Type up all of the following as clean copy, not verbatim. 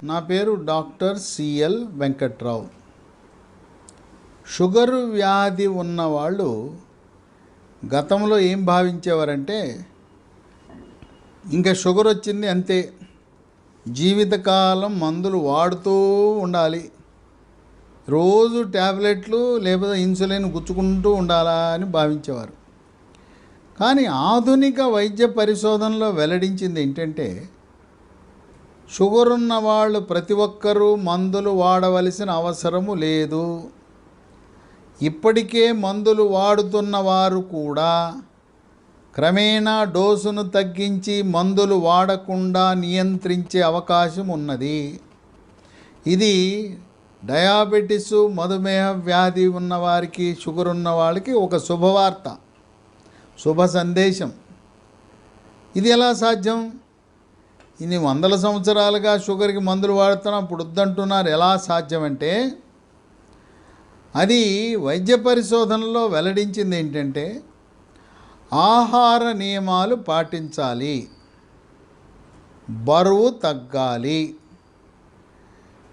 నా పేరు doctor CL Venkatrao. Sugar వ్యాధి ఉన్నవాళ్ళు గతంలో ఏం భావించేవారంటే, ఇంకా షుగర్ వచ్చింది అంతే, జీవితకాలం మందులు వాడుతూ ఉండాలి, రోజు ట్యాబ్లెట్లు లేకపోతే ఇన్సులిన్ గుచ్చుకుంటూ ఉండాలా అని భావించేవారు. కానీ ఆధునిక వైద్య పరిశోధనలో వెల్లడించింది ఏంటంటే, షుగర్ ఉన్న వాళ్ళు ప్రతి ఒక్కరూ మందులు వాడవలసిన అవసరము లేదు. ఇప్పటికే మందులు వాడుతున్న వారు కూడా క్రమేణా డోసును తగ్గించి మందులు వాడకుండా నియంత్రించే అవకాశం ఉన్నది. ఇది డయాబెటిస్, మధుమేహ వ్యాధి ఉన్నవారికి, షుగర్ ఉన్న వాళ్ళకి ఒక శుభవార్త, శుభ సందేశం. ఇది ఎలా సాధ్యం? ఇన్ని వందల సంవత్సరాలుగా షుగర్కి మందులు వాడుతున్నాం, ఇప్పుడు వద్దంటున్నారు. ఎలా సాధ్యమంటే, అది వైద్య పరిశోధనలో వెల్లడించింది ఏంటంటే, ఆహార నియమాలు పాటించాలి, బరువు తగ్గాలి,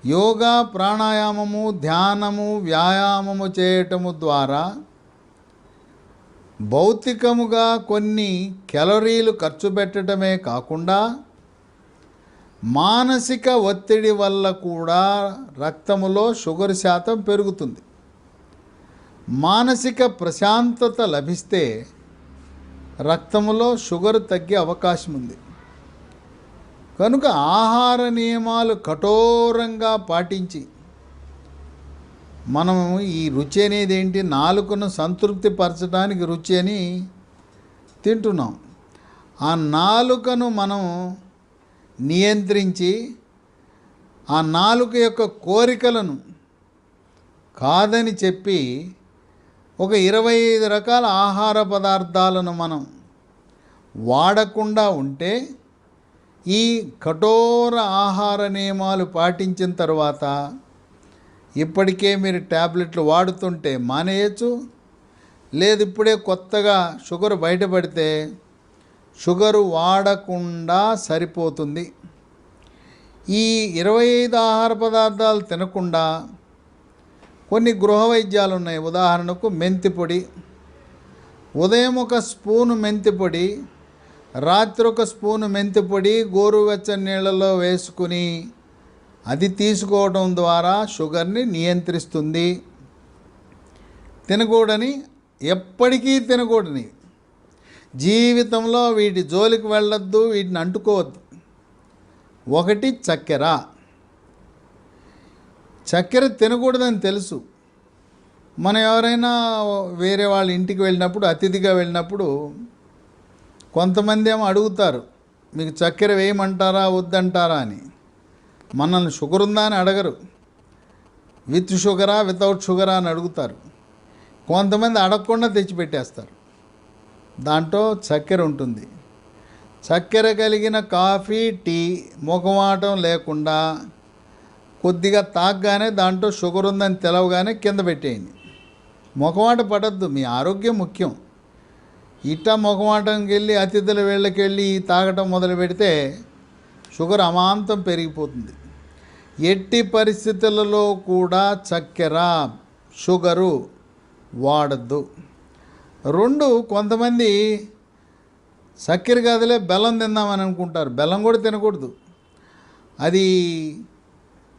యోగా, ప్రాణాయామము, ధ్యానము, వ్యాయామము చేయటము ద్వారా భౌతికముగా కొన్ని క్యాలరీలు ఖర్చు పెట్టడమే కాకుండా మానసిక ఒత్తిడి వల్ల కూడా రక్తములో షుగర్ శాతం పెరుగుతుంది. మానసిక ప్రశాంతత లభిస్తే రక్తములో షుగర్ తగ్గే అవకాశం ఉంది. కనుక ఆహార నియమాలు కఠోరంగా పాటించి మనం ఈ రుచి అనేది ఏంటి, నాలుకను సంతృప్తి పరచడానికి రుచి అని తింటున్నాం. ఆ నాలుకను మనం నియంత్రించి ఆ నాలుక యొక్క కోరికలను కాదని చెప్పి ఒక 25 రకాల ఆహార పదార్థాలను మనం వాడకుండా ఉంటే, ఈ కఠోర ఆహార నియమాలు పాటించిన తర్వాత ఇప్పటికే మీరు ట్యాబ్లెట్లు వాడుతుంటే మానేయచ్చు. లేదు ఇప్పుడే కొత్తగా షుగర్ బయటపడితే షుగరు వాడకుండా సరిపోతుంది. ఈ 25 ఆహార పదార్థాలు తినకుండా కొన్ని గృహ వైద్యాలు ఉన్నాయి. ఉదాహరణకు మెంతి పొడి, ఉదయం ఒక స్పూను మెంతి పొడి, రాత్రి ఒక స్పూను మెంతి పొడి గోరువెచ్చని నీళ్ళలో వేసుకుని అది తీసుకోవడం ద్వారా షుగర్ని నియంత్రిస్తుంది. తినకూడని, ఎప్పటికీ తినకూడని, జీవితంలో వీటి జోలికి వెళ్ళొద్దు, వీటిని అంటుకోవద్దు. ఒకటి చక్కెర. చక్కెర తినకూడదని తెలుసు. మనం ఎవరైనా వేరే వాళ్ళ ఇంటికి వెళ్ళినప్పుడు, అతిథిగా వెళ్ళినప్పుడు కొంతమంది ఏమో అడుగుతారు, మీకు చక్కెర వేయమంటారా వద్దంటారా అని. మనల్ని షుగర్ ఉందా అని అడగరు, విత్ షుగరా వితౌట్ షుగరా అని అడుగుతారు. కొంతమంది అడగకుండా తెచ్చిపెట్టేస్తారు, దాంట్లో చక్కెర ఉంటుంది. చక్కెర కలిగిన కాఫీ, టీ మొగమాటం లేకుండా కొద్దిగా తాగగానే దాంట్లో షుగర్ ఉందని తెలవగానే కింద పెట్టేయండి. మొగమాట పడద్దు, మీ ఆరోగ్యం ముఖ్యం. ఇట్టా మొగమాటంకి వెళ్ళి అతిథుల వేళ్ళకి వెళ్ళి తాగటం మొదలు పెడితే షుగర్ అమాంతం పెరిగిపోతుంది. ఎట్టి పరిస్థితులలో కూడా చక్కెర, షుగరు వాడద్దు. 2, కొంతమంది చక్కెర కాదులే బెల్లం తిందామని అనుకుంటారు. బెల్లం కూడా తినకూడదు. అది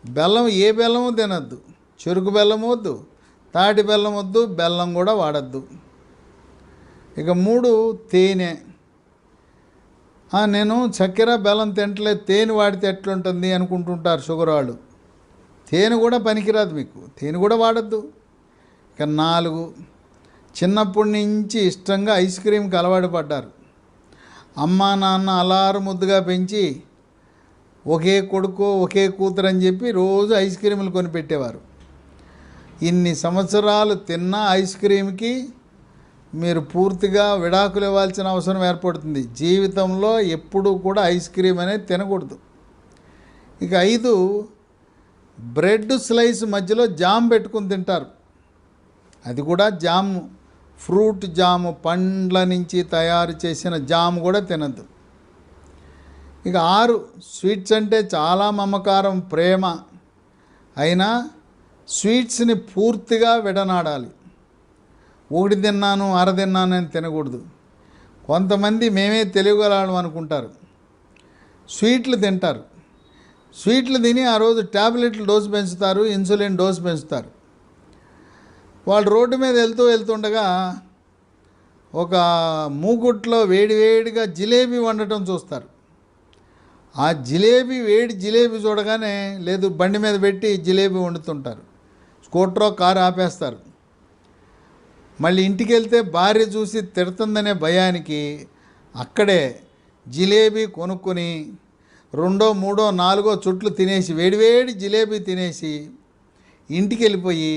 బెల్లం, ఏ బెల్లము తినద్దు. చెరుకు బెల్లం వద్దు, తాటి బెల్లం వద్దు, బెల్లం కూడా వాడద్దు. ఇక 3, తేనె. నేను చక్కెర బెల్లం తింటలేదు, తేనె వాడితే ఎట్లుంటుంది అనుకుంటుంటారు షుగర్ వాళ్ళు. తేనె కూడా పనికిరాదు మీకు, తేనె కూడా వాడద్దు. ఇక 4, చిన్నప్పటి నుంచి ఇష్టంగా ఐస్ క్రీమ్కి అలవాటు పడ్డారు. అమ్మా నాన్న అలారు ముద్దుగా పెంచి ఒకే కొడుకు ఒకే కూతురు అని చెప్పి రోజు ఐస్ క్రీములు కొనిపెట్టేవారు. ఇన్ని సంవత్సరాలు తిన్న ఐస్ క్రీమ్కి మీరు పూర్తిగా విడాకులు ఇవ్వాల్సిన అవసరం ఏర్పడుతుంది. జీవితంలో ఎప్పుడూ కూడా ఐస్ క్రీమ్ అనేది తినకూడదు. ఇక 5, బ్రెడ్ స్లైస్ మధ్యలో జామ్ పెట్టుకుని తింటారు. అది కూడా జాము, ఫ్రూట్ జాము, పండ్ల నుంచి తయారు చేసిన జాము కూడా తినద్దు. ఇక 6 స్వీట్స్ అంటే చాలా మమకారం, ప్రేమ. అయినా స్వీట్స్ని పూర్తిగా విడనాడాలి. ఒకటి తిన్నాను, అర తిన్నాను అని తినకూడదు. కొంతమంది మేమే తెలియగలం అనుకుంటారు, స్వీట్లు తింటారు. స్వీట్లు తిని ఆ రోజు ట్యాబ్లెట్లు డోసు పెంచుతారు, ఇన్సులిన్ డోసు పెంచుతారు. వాళ్ళు రోడ్డు మీద వెళ్తుండగా ఒక మూకుట్లో వేడివేడిగా జిలేబీ వండటం చూస్తారు. ఆ వేడి జిలేబీ చూడగానే లేదు బండి మీద పెట్టి జిలేబీ వండుతుంటారు. స్కూటరో కారు ఆపేస్తారు. మళ్ళీ ఇంటికి వెళ్తే భార్య చూసి తిడుతుందనే భయానికి అక్కడే జిలేబీ కొనుక్కొని 2, 3, 4 చుట్లు తినేసి, వేడివేడి జిలేబీ తినేసి ఇంటికి వెళ్ళిపోయి,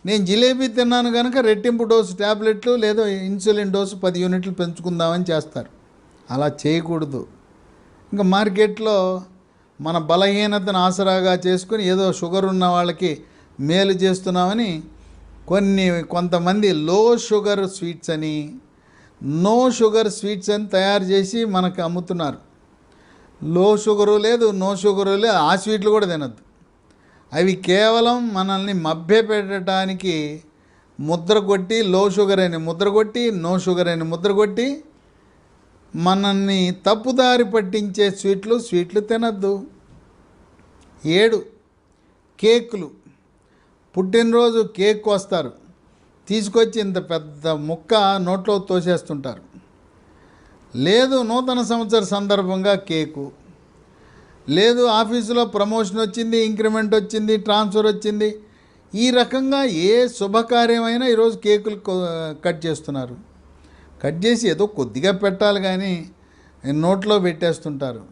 నేను జిలేబీ తిన్నాను కనుక రెట్టింపు డోసు ట్యాబ్లెట్లు లేదో ఇన్సులిన్ డోసు 10 యూనిట్లు పెంచుకుందామని చేస్తారు. అలా చేయకూడదు. ఇంకా మార్కెట్లో మన బలహీనతను ఆసరాగా చేసుకుని ఏదో షుగర్ ఉన్న వాళ్ళకి మేలు చేస్తున్నామని కొంతమంది లో షుగర్ స్వీట్స్ అని, నో షుగర్ స్వీట్స్ అని తయారు చేసి మనకు అమ్ముతున్నారు. లో షుగరు లేదు, నో షుగరు లేదు, ఆ స్వీట్లు కూడా తినద్దు. అవి కేవలం మనల్ని మభ్యపెట్టడానికి ముద్ర కొట్టి, లో షుగర్ అని ముద్ర కొట్టి, నో షుగర్ అని ముద్ర కొట్టి మనల్ని తప్పుదారి పట్టించే స్వీట్లు తినద్దు. 7 కేకులు. పుట్టినరోజు కేక్ వస్తారు, తీసుకొచ్చి ఇంత పెద్ద ముక్క నోట్లో తోసేస్తుంటారు. లేదు నూతన సంవత్సర సందర్భంగా కేకు, లేదు ఆఫీసులో ప్రమోషన్ వచ్చింది, ఇంక్రిమెంట్ వచ్చింది, ట్రాన్స్ఫర్ వచ్చింది, ఈ రకంగా ఏ శుభకార్యమైనా ఈరోజు కేకులు కట్ చేస్తున్నారు. కట్ చేసి ఏదో కొద్దిగా పెట్టాలి కానీ నోట్లో పెట్టేస్తుంటారు.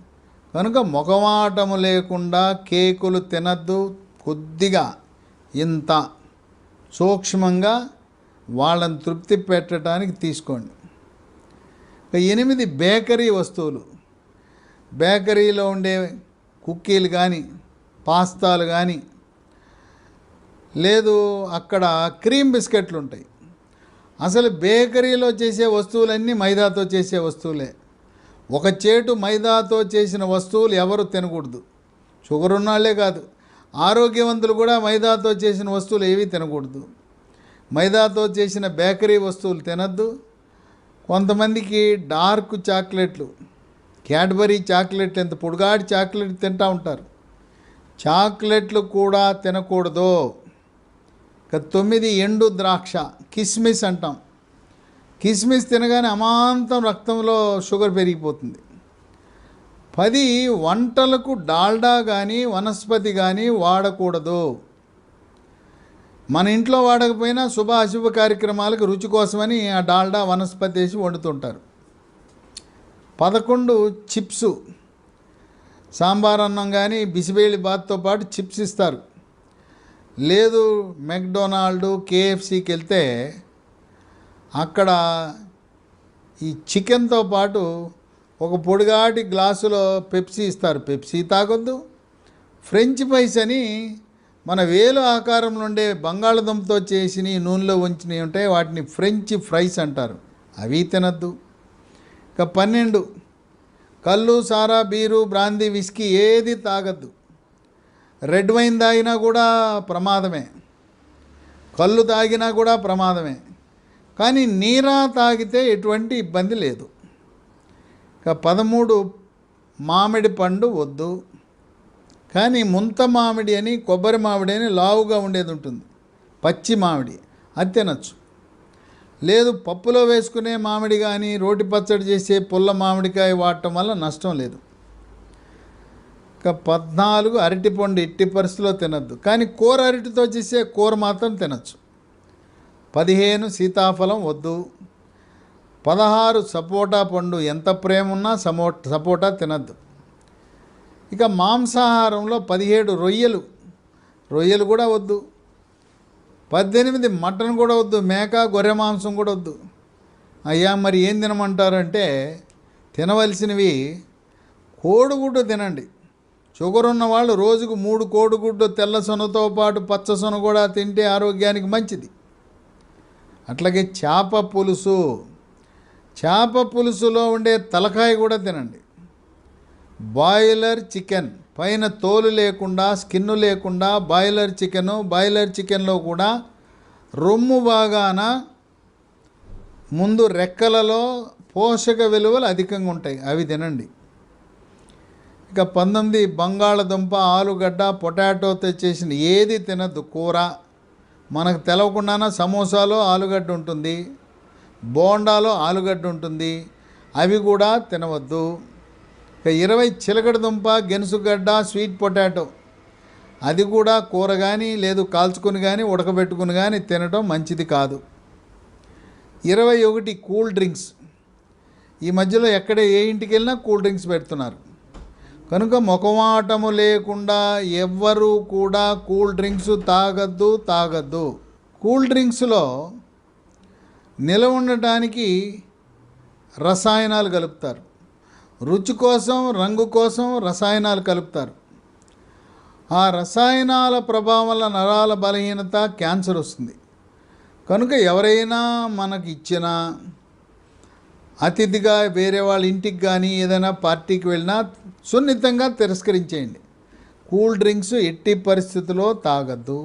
కనుక మొఖమాటము లేకుండా కేకులు తినద్దు. కొద్దిగా ఇంత సూక్ష్మంగా వాళ్ళని తృప్తి పెట్టడానికి తీసుకోండి. 8 బేకరీ వస్తువులు. బేకరీలో ఉండే కుక్కీలు కానీ, పాస్తాలు కానీ, లేదు అక్కడ క్రీమ్ బిస్కెట్లు ఉంటాయి. అసలు బేకరీలో చేసే వస్తువులన్నీ మైదాతో చేసే వస్తువులే. ఒక చేటు మైదాతో చేసిన వస్తువులు ఎవరు తినకూడదు. షుగర్ ఉన్నాళ్లే కాదు, ఆరోగ్యవంతులు కూడా మైదాతో చేసిన వస్తువులు ఏవి తినకూడదు. మైదాతో చేసిన బేకరీ వస్తువులు తినద్దు. కొంతమందికి డార్క్ చాక్లెట్లు, క్యాడ్బరీ చాక్లెట్లు, ఎంత పొడుగాటి చాక్లెట్ తింటూ ఉంటారు. చాక్లెట్లు కూడా తినకూడదు. 9 ఎండు ద్రాక్ష, కిస్మిస్ అంటాం. కిస్మిస్ తినగానే అమాంతం రక్తంలో షుగర్ పెరిగిపోతుంది. 10 వంటలకు డాల్డా కానీ వనస్పతి కానీ వాడకూడదు. మన ఇంట్లో వాడకపోయినా శుభ అశుభ కార్యక్రమాలకు రుచి కోసమని ఆ డాల్డా వనస్పతి వేసి వండుతుంటారు. 11 చిప్సు. సాంబార్ అన్నం కానీ బిసిబేళి బాత్తో పాటు చిప్స్ ఇస్తారు. లేదు మెక్డొనాల్డ్, కేఎఫ్సీకి వెళ్తే అక్కడ ఈ చికెన్తో పాటు ఒక పొడిగాటి గ్లాసులో పెప్సీ ఇస్తారు. పెప్సీ తాగొద్దు. ఫ్రెంచ్ ఫ్రైస్ అని మన వేలు ఆకారంలో ఉండే బంగాళదుంపతో చేసి నూనెలో ఉంచినవి ఉంటాయి, వాటిని ఫ్రెంచ్ ఫ్రైస్ అంటారు. అవి తినద్దు. ఇక 12 కళ్ళు, సారా, బీరు, బ్రాందీ, విస్కీ ఏది తాగద్దు. రెడ్ వైన్ తాగినా కూడా ప్రమాదమే, కళ్ళు తాగినా కూడా ప్రమాదమే. కానీ నీరా తాగితే ఎటువంటి ఇబ్బంది లేదు. ఇక 13 మామిడి పండు వద్దు. కానీ ముంత మామిడి అని, కొబ్బరి మామిడి అని లావుగా ఉండేది ఉంటుంది, పచ్చి మామిడి, అది తినచ్చు. లేదు పప్పులో వేసుకునే మామిడి కానీ, రోటి పచ్చడి చేసే పుల్ల మామిడికాయ వాడటం వల్ల నష్టం లేదు. ఇక 14 అరటిపండు ఎట్టి పరిస్థితిలో తినద్దు. కానీ కూర అరటితో చేసే కూర మాత్రం తినచ్చు. 15 సీతాఫలం వద్దు. 16 సపోటా పండు. ఎంత ప్రేమ ఉన్నా సపోటా తినద్దు. ఇక మాంసాహారంలో 17 రొయ్యలు కూడా వద్దు. 18 మటన్ కూడా వద్దు. మేక, గొర్రె మాంసం కూడా వద్దు. అయ్యా మరి ఏం తినమంటారంటే తినవలసినవి కోడిగుడ్డు తినండి. షుగర్ ఉన్న వాళ్ళు రోజుకు 3 కోడిగుడ్డు తెల్ల సొనతో పాటు పచ్చ సొన కూడా తింటే ఆరోగ్యానికి మంచిది. అట్లాగే చేప పులుసులో ఉండే తలకాయ కూడా తినండి. బాయిలర్ చికెన్ పైన తోలు లేకుండా స్కిన్ను లేకుండా బాయిలర్ చికెన్లో కూడా రొమ్ము భాగాన ముందు రెక్కలలో పోషక విలువలు అధికంగా ఉంటాయి, అవి తినండి. ఇక 19 బంగాళదుంప, ఆలుగడ్డ, పొటాటోతో చేసిన ఏది తినద్దు. కూర మనకు తెలవకుండానే సమోసాలో ఆలుగడ్డ ఉంటుంది, బోండాలో ఆలుగడ్డ ఉంటుంది, అవి కూడా తినవద్దు. ఇక 20 చిలకడ దుంప, గెనుసుగడ్డ, స్వీట్ పొటాటో, అది కూడా కూర కానీ లేదు కాల్చుకుని కానీ ఉడకబెట్టుకుని కానీ తినడం మంచిది కాదు. 21 కూల్ డ్రింక్స్. ఈ మధ్యలో ఎక్కడ ఏ ఇంటికి వెళ్ళినా కూల్ డ్రింక్స్ పెడుతున్నారు కనుక మొఖమాటము లేకుండా ఎవ్వరూ కూడా కూల్ డ్రింక్స్ తాగద్దు. కూల్ డ్రింక్స్లో నిలవ ఉండటానికి రసాయనాలు కలుపుతారు, రుచి కోసం రంగు కోసం రసాయనాలు కలుపుతారు. ఆ రసాయనాల ప్రభావం వల్ల నరాల బలహీనత, క్యాన్సర్ వస్తుంది. కనుక ఎవరైనా మనకి ఇచ్చిన అతిథిగా వేరే వాళ్ళ ఇంటికి కానీ ఏదైనా పార్టీకి వెళ్ళినా సున్నితంగా తిరస్కరించేయండి. కూల్ డ్రింక్స్ ఎట్టి పరిస్థితుల్లో తాగద్దు.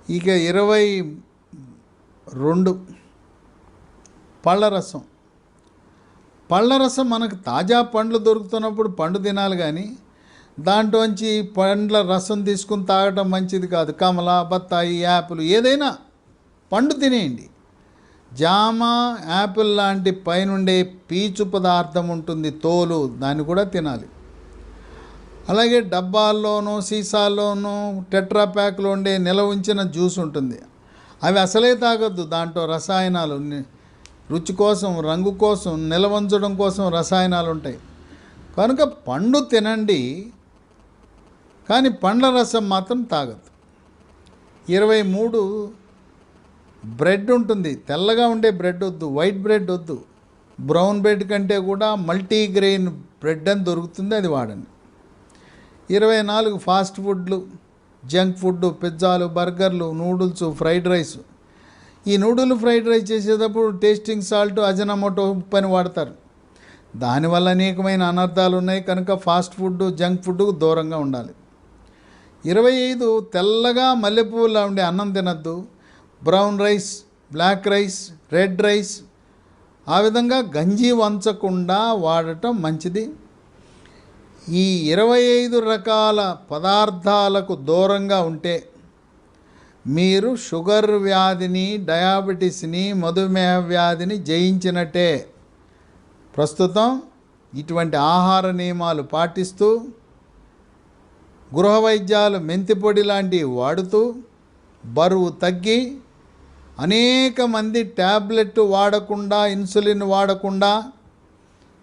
ఇక 22 పళ్ళరసం. పళ్ళరసం మనకు తాజా పండ్లు దొరుకుతున్నప్పుడు పండు తినాలి కానీ దాంట్లోంచి పండ్ల రసం తీసుకుని తాగటం మంచిది కాదు. కమల, బత్తాయి, యాపిల్ ఏదైనా పండు తినేయండి. జామ, యాపిల్ లాంటి పైనుండే పీచు పదార్థం ఉంటుంది, తోలు, దాన్ని కూడా తినాలి. అలాగే డబ్బాల్లోనూ సీసాల్లోనూ టెట్రా ప్యాక్లో ఉండే నిల్వ ఉంచిన జ్యూస్ ఉంటుంది, అవి అసలే తాగొద్దు. దాంట్లో రసాయనాలు, రుచి కోసం రంగు కోసం నిల్వ ఉంచడం కోసం రసాయనాలు ఉంటాయి. కనుక పండు తినండి కానీ పండ్ల రసం మాత్రం తాగద్దు. 23 బ్రెడ్ ఉంటుంది, తెల్లగా ఉండే బ్రెడ్ వద్దు, వైట్ బ్రెడ్ వద్దు. బ్రౌన్ బ్రెడ్ కంటే కూడా మల్టీగ్రెయిన్ బ్రెడ్ అని దొరుకుతుంది, అది వాడండి. 24 ఫాస్ట్ ఫుడ్లు, జంక్ ఫుడ్, పిజ్జాలు, బర్గర్లు, నూడిల్స్, ఫ్రైడ్ రైస్. ఈ నూడిల్ ఫ్రైడ్ రైస్ చేసేటప్పుడు టేస్టింగ్ సాల్ట్, అజనమోటో ఉప్పు అని వాడతారు. దానివల్ల అనేకమైన అనర్థాలు ఉన్నాయి. కనుక ఫాస్ట్ ఫుడ్, జంక్ ఫుడ్కు దూరంగా ఉండాలి. 25 తెల్లగా మల్లెపూలా ఉండే అన్నం తినద్దు. Brown rice, black rice, red rice, ఆ విధంగా గంజి వంచకుండా వాడటం మంచిది. ఈ 25 రకాల పదార్థాలకు దూరంగా ఉంటే మీరు షుగర్ వ్యాధిని, డయాబెటీస్ని, మధుమేహ వ్యాధిని జయించినట్టే. ప్రస్తుతం ఇటువంటి ఆహార నియమాలు పాటిస్తూ గృహ వైద్యాలు, మెంతిపొడి లాంటివి వాడుతూ బరువు తగ్గి అనేక మంది ట్యాబ్లెట్ వాడకుండా, ఇన్సులిన్ వాడకుండా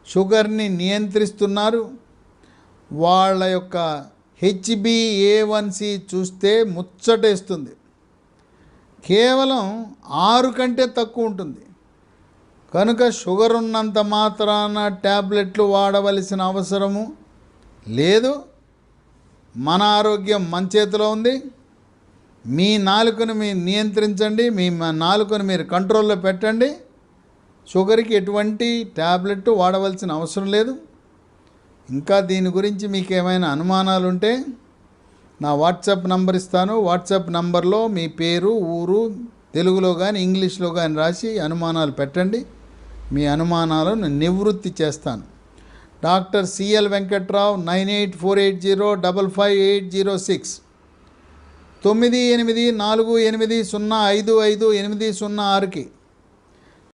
షుగర్ని నియంత్రిస్తున్నారు. వాళ్ళ యొక్క HbA1c చూస్తే ముచ్చటేస్తుంది, కేవలం 6 కంటే తక్కువ ఉంటుంది. కనుక షుగర్ ఉన్నంత మాత్రాన ట్యాబ్లెట్లు వాడవలసిన అవసరము లేదు. మన ఆరోగ్యం మన చేతిలో ఉంది. మీ నాలుకను మీరు నియంత్రించండి, మీ నాలుకను మీరు కంట్రోల్లో పెట్టండి. షుగర్కి ఎటువంటి ట్యాబ్లెట్ వాడవలసిన అవసరం లేదు. ఇంకా దీని గురించి మీకు ఏమైనా అనుమానాలు ఉంటే నా వాట్సాప్ నంబర్ ఇస్తాను. వాట్సాప్ నంబర్లో మీ పేరు, ఊరు తెలుగులో కానీ ఇంగ్లీష్లో కానీ రాసి అనుమానాలు పెట్టండి. మీ అనుమానాలను నివృత్తి చేస్తాను. Doctor CL Venkatrao, 9848055806, 9848055806కి